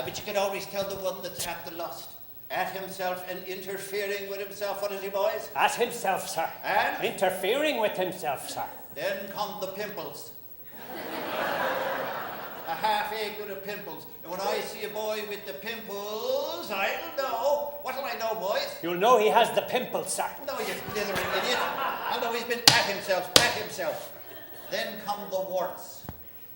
But you can always tell the one that's at the lust. At himself and interfering with himself. What is he, boys? At himself, sir. And? Interfering with himself, sir. Then come the pimples. A half acre of pimples. And when I see a boy with the pimples, I'll know. What'll I know, boys? You'll know he has the pimples, sir. No, you slithering idiot. I'll know he's been at himself. Then come the warts.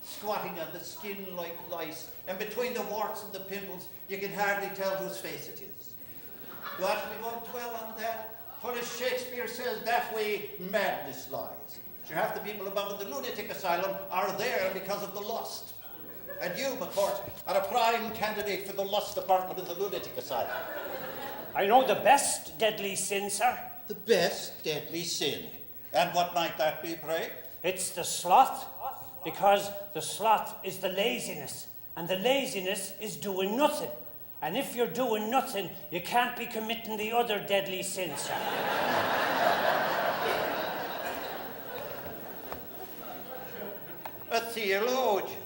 Squatting on the skin like lice. And between the warts and the pimples, you can hardly tell whose face it is. But we won't dwell on that. For as Shakespeare says, that way madness lies. Sure, half the people above in the lunatic asylum are there because of the lust. And you, McCourt, are a prime candidate for the lust department of the lunatic asylum. I know the best deadly sin, sir. The best deadly sin. And what might that be, pray? It's the sloth, because the sloth is the laziness, and the laziness is doing nothing. And if you're doing nothing, you can't be committing the other deadly sin, sir. A theologian.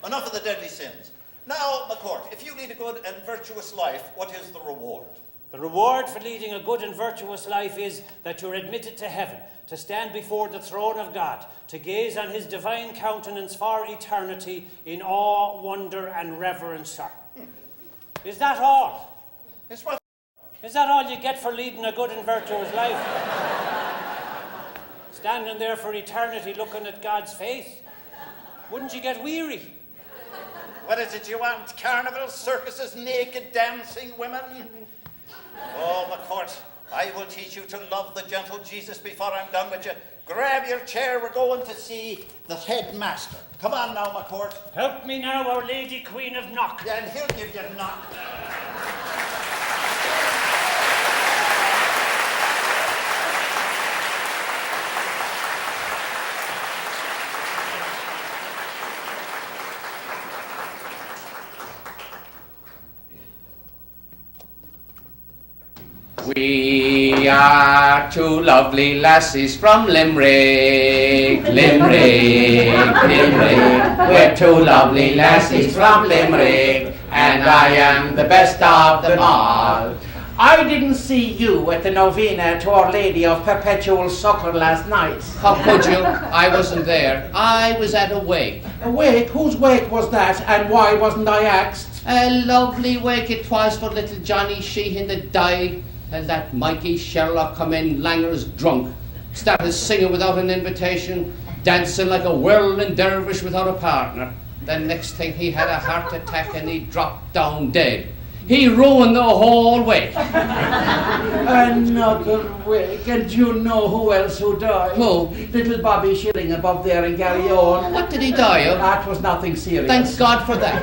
Enough of the deadly sins. Now, McCourt, if you lead a good and virtuous life, what is the reward? The reward for leading a good and virtuous life is that you're admitted to heaven, to stand before the throne of God, to gaze on his divine countenance for eternity in awe, wonder, and reverence, sir. Is that all? Is that all you get for leading a good and virtuous life? Standing there for eternity looking at God's face? Wouldn't you get weary? What is it you want? Carnivals, circuses, naked dancing women? Oh, McCourt, I will teach you to love the gentle Jesus before I'm done with you. Grab your chair, we're going to see the headmaster. Come on now, McCourt. Help me now, Our Lady Queen of Knock. Yeah, and he'll give you a knock. We are two lovely lassies from Limerick, Limerick, Limerick. We're two lovely lassies from Limerick, and I am the best of them all. I didn't see you at the novena to Our Lady of Perpetual Succor last night. How could you? I wasn't there. I was at a wake. A wake? Whose wake was that, and why wasn't I asked? A lovely wake it was for little Johnny Sheehan that died. And that Mikey Sherlock come in, langers drunk, started singing without an invitation, dancing like a whirling dervish without a partner. Then next thing he had a heart attack and he dropped down dead. He ruined the whole wake. Another wake, and you know who else who died? Who? Little Bobby Shilling above there in Garryowen. What did he die of? That was nothing serious. Thank God for that.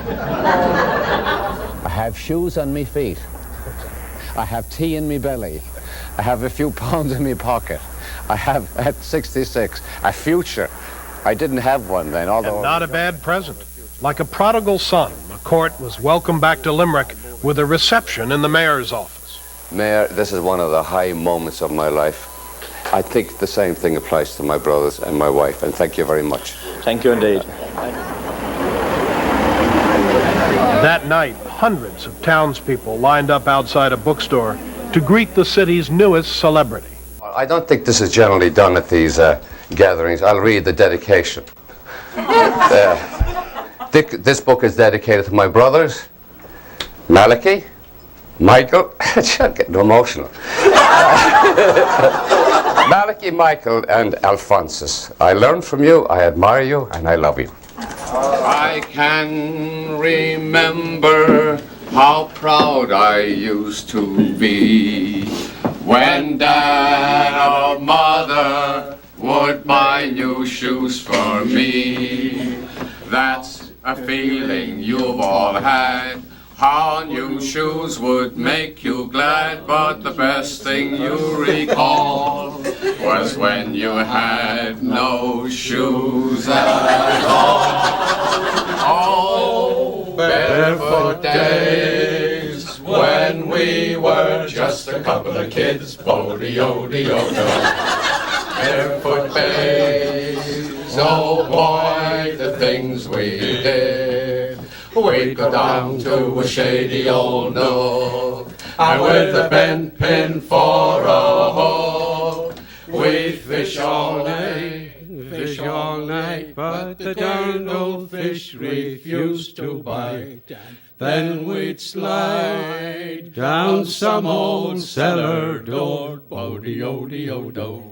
I have shoes on me feet. I have tea in me belly. I have a few pounds in me pocket. I have, at 66, a future. I didn't have one then, although... And not a bad present. Like a prodigal son, McCourt was welcomed back to Limerick with a reception in the mayor's office. Mayor, this is one of the high moments of my life. I think the same thing applies to my brothers and my wife, and thank you very much. Thank you indeed. That night, hundreds of townspeople lined up outside a bookstore to greet the city's newest celebrity. I don't think this is generally done at these gatherings. I'll read the dedication. This book is dedicated to my brothers, Malachi, Michael, I'm getting emotional. Malachi, Michael, and Alphonsus. I learn from you, I admire you, and I love you. I can remember how proud I used to be when Dad or Mother would buy new shoes for me. That's a feeling you've all had, how new shoes would make you glad, but the best thing you recall was when you had no shoes at all. Oh, barefoot days when we were just a couple of kids, bo-de-o-de-o-do. Barefoot days, oh boy, the things we did. we'd go down to a shady old nook, and with a bent pin for a hook, we'd fish all night, but the darned old fish refused to bite. Then we'd slide down some old cellar door, bo-de-o-de-o-do.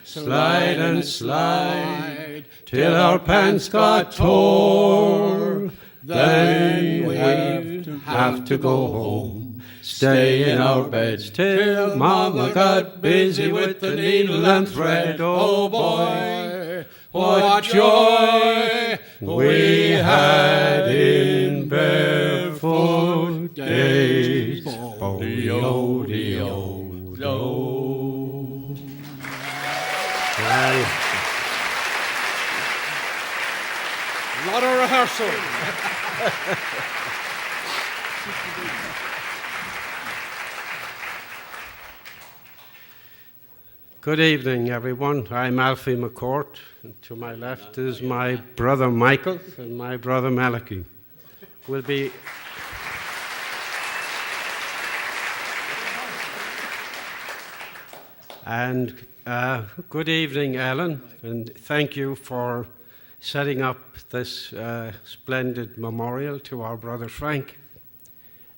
Slide and slide till our pants got tore. Then we'd have to go home, stay in our beds till Mama got busy with the needle and thread. Oh boy, what joy we had in barefoot days. Oh-de-o-de-o-do. A lot of rehearsal. Good evening, everyone. I'm Alfie McCourt, and to my left is my brother Michael and my brother Malachi. We'll be and good evening, Alan, and thank you for setting up this splendid memorial to our brother Frank,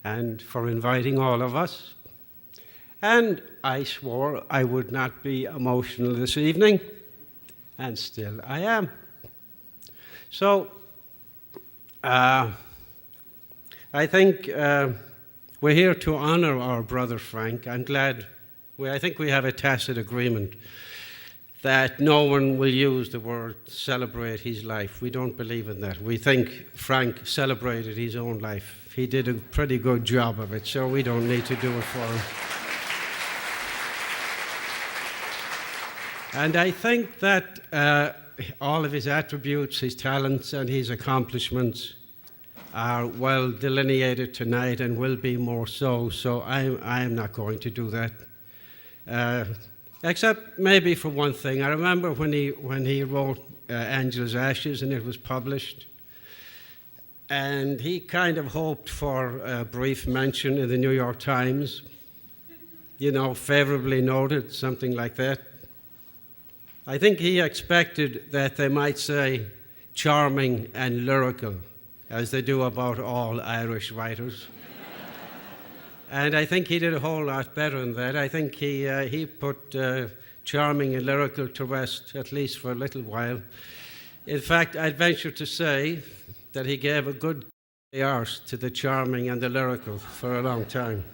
and for inviting all of us. And I swore I would not be emotional this evening, and still I am. So, I think we're here to honor our brother Frank. I'm glad. I think we have a tacit agreement that no one will use the word celebrate his life. We don't believe in that. We think Frank celebrated his own life. He did a pretty good job of it, so we don't need to do it for him. And I think that all of his attributes, his talents, and his accomplishments are well delineated tonight and will be more so. So I am not going to do that. Except maybe for one thing. I remember when he wrote Angela's Ashes and it was published, and he kind of hoped for a brief mention in the New York Times, favorably noted, something like that. I think he expected that they might say charming and lyrical, as they do about all Irish writers. And I think he did a whole lot better than that. I think he put charming and lyrical to rest, at least for a little while. In fact, I'd venture to say that he gave a good arse to the charming and the lyrical for a long time.